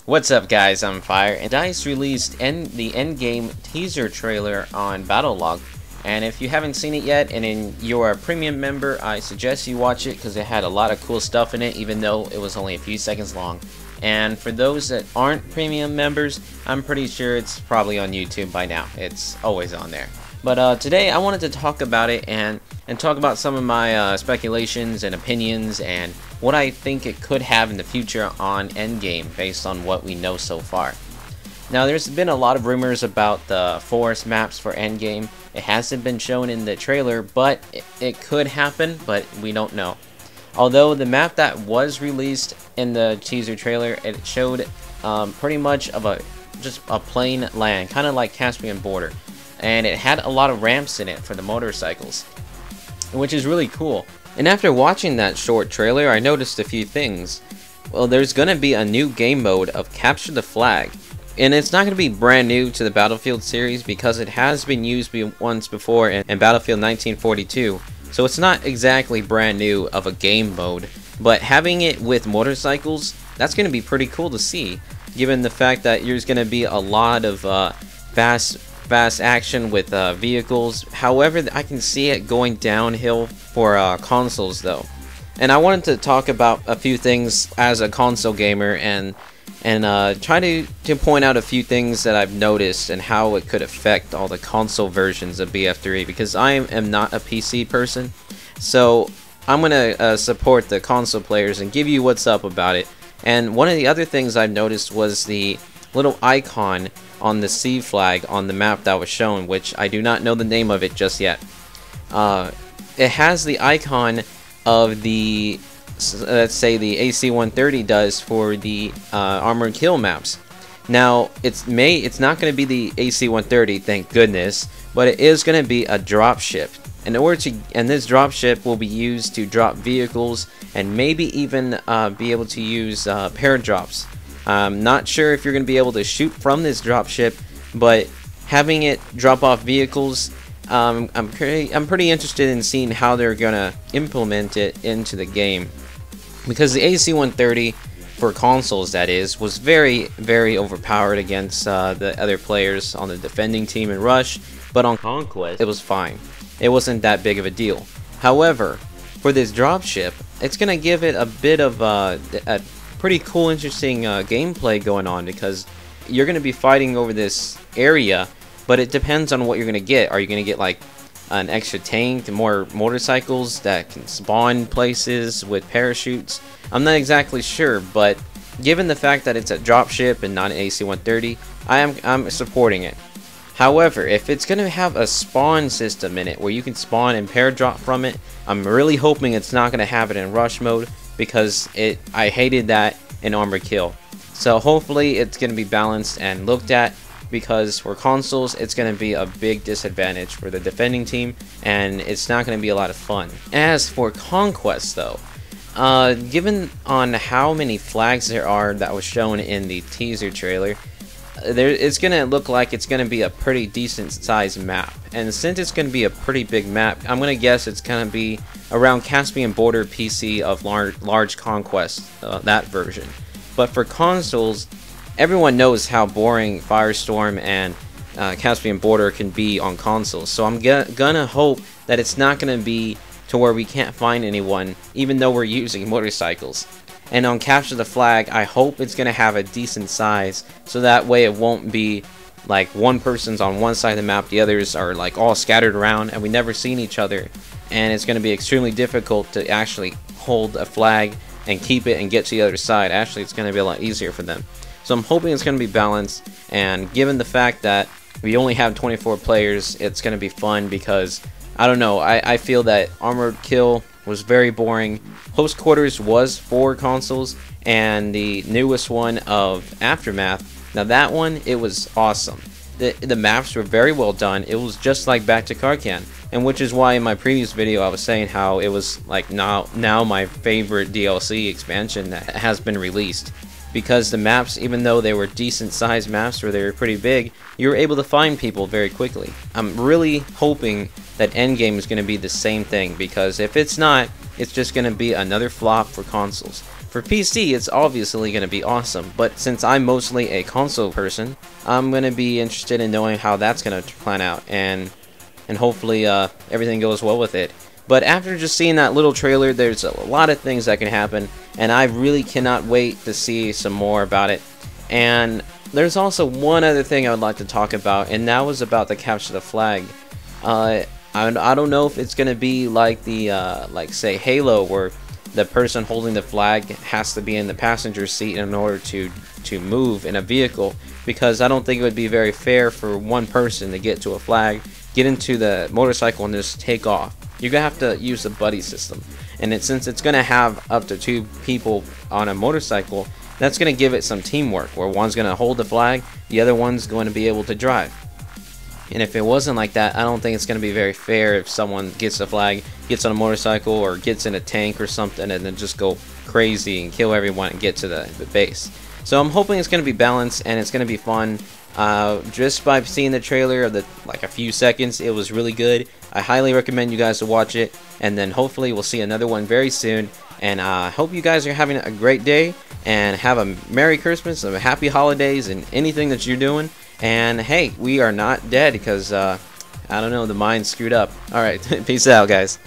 What's up guys, I'm Fire, and DICE released the endgame teaser trailer on Battlelog, and if you haven't seen it yet and you're a premium member, I suggest you watch it because it had a lot of cool stuff in it even though it was only a few seconds long. And for those that aren't premium members, I'm pretty sure it's probably on YouTube by now. It's always on there. But today I wanted to talk about it and talk about some of my speculations and opinions and what I think it could have in the future on Endgame based on what we know so far. Now there's been a lot of rumors about the forest maps for Endgame. It hasn't been shown in the trailer, but it could happen, but we don't know. Although the map that was released in the teaser trailer, it showed pretty much of just a plain land, kind of like Caspian Border. And it had a lot of ramps in it for the motorcycles, which is really cool. And after watching that short trailer, I noticed a few things. Well, there's going to be a new game mode of Capture the Flag, and it's not going to be brand new to the Battlefield series because it has been used once before in Battlefield 1942, so it's not exactly brand new of a game mode, but having it with motorcycles, that's going to be pretty cool to see, given the fact that there's going to be a lot of fast action with vehicles. However, I can see it going downhill for consoles though. And I wanted to talk about a few things as a console gamer and try to point out a few things that I've noticed and how it could affect all the console versions of BF3, because I am not a PC person, so I'm gonna support the console players and give you what's up about it. And one of the other things I've noticed was the little icon on the sea flag on the map that was shown, which I do not know the name of it just yet. It has the icon of the, let's say, the AC-130 does for the armored kill maps. Now it's not going to be the AC-130, thank goodness, but it is going to be a drop ship. And this drop ship will be used to drop vehicles and maybe even be able to use paradrops. I'm not sure if you're going to be able to shoot from this dropship, but having it drop off vehicles, I'm pretty interested in seeing how they're going to implement it into the game. Because the AC-130, for consoles that is, was very, very overpowered against the other players on the defending team in Rush, but on Conquest, it was fine. It wasn't that big of a deal. However, for this dropship, it's going to give it a bit of a pretty cool, interesting gameplay going on, because you're going to be fighting over this area, but it depends on what you're going to get. Are you going to get like an extra tank, more motorcycles that can spawn places with parachutes? I'm not exactly sure, but given the fact that it's a dropship and not an AC-130, I'm supporting it. However, if it's going to have a spawn system in it where you can spawn and paradrop from it, I'm really hoping it's not going to have it in rush mode, because I hated that in Armored Kill. So hopefully it's going to be balanced and looked at, because for consoles it's going to be a big disadvantage for the defending team and it's not going to be a lot of fun. As for Conquest though, given on how many flags there are that was shown in the teaser trailer, it's going to look like it's going to be a pretty decent sized map. And since it's going to be a pretty big map, I'm going to guess it's going to be around Caspian Border PC of large Conquest, that version. But for consoles, everyone knows how boring Firestorm and Caspian Border can be on consoles. So I'm gonna hope that it's not going to be to where we can't find anyone, even though we're using motorcycles. And on Capture the Flag, I hope it's going to have a decent size, so that way it won't be like one person's on one side of the map, the others are like all scattered around, and we never seen each other. And it's going to be extremely difficult to actually hold a flag and keep it and get to the other side. Actually, it's going to be a lot easier for them. So I'm hoping it's going to be balanced, and given the fact that we only have 24 players, it's going to be fun, because I don't know, I feel that Armored Kill was very boring. Close Quarters was for consoles, and the newest one of Aftermath, now that one, it was awesome. The maps were very well done. It was just like Back to Karkan, and which is why in my previous video I was saying how it was like now my favorite DLC expansion that has been released. Because the maps, even though they were decent sized maps where they were pretty big, you were able to find people very quickly. I'm really hoping that Endgame is going to be the same thing, because if it's not, it's just going to be another flop for consoles. For PC, it's obviously going to be awesome, but since I'm mostly a console person, I'm going to be interested in knowing how that's going to plan out, and hopefully everything goes well with it. But after just seeing that little trailer, there's a lot of things that can happen, and I really cannot wait to see some more about it. And there's also one other thing I would like to talk about, and that was about the capture the flag. I don't know if it's going to be like the like say Halo, where the person holding the flag has to be in the passenger seat in order to move in a vehicle, because I don't think it would be very fair for one person to get to a flag, get into the motorcycle, and just take off. You're gonna have to use the buddy system, and since it's gonna have up to 2 people on a motorcycle, that's gonna give it some teamwork, where one's gonna hold the flag, the other one's going to be able to drive. And if it wasn't like that, I don't think it's going to be very fair if someone gets a flag, gets on a motorcycle, or gets in a tank or something, and then just go crazy and kill everyone and get to the base. So I'm hoping it's going to be balanced and it's going to be fun. Just by seeing the trailer of like a few seconds, it was really good. I highly recommend you guys to watch it, and then hopefully we'll see another one very soon. And I hope you guys are having a great day, and have a Merry Christmas and a Happy Holidays and anything that you're doing. And hey, we are not dead because, I don't know, the mind screwed up. Alright, peace out, guys.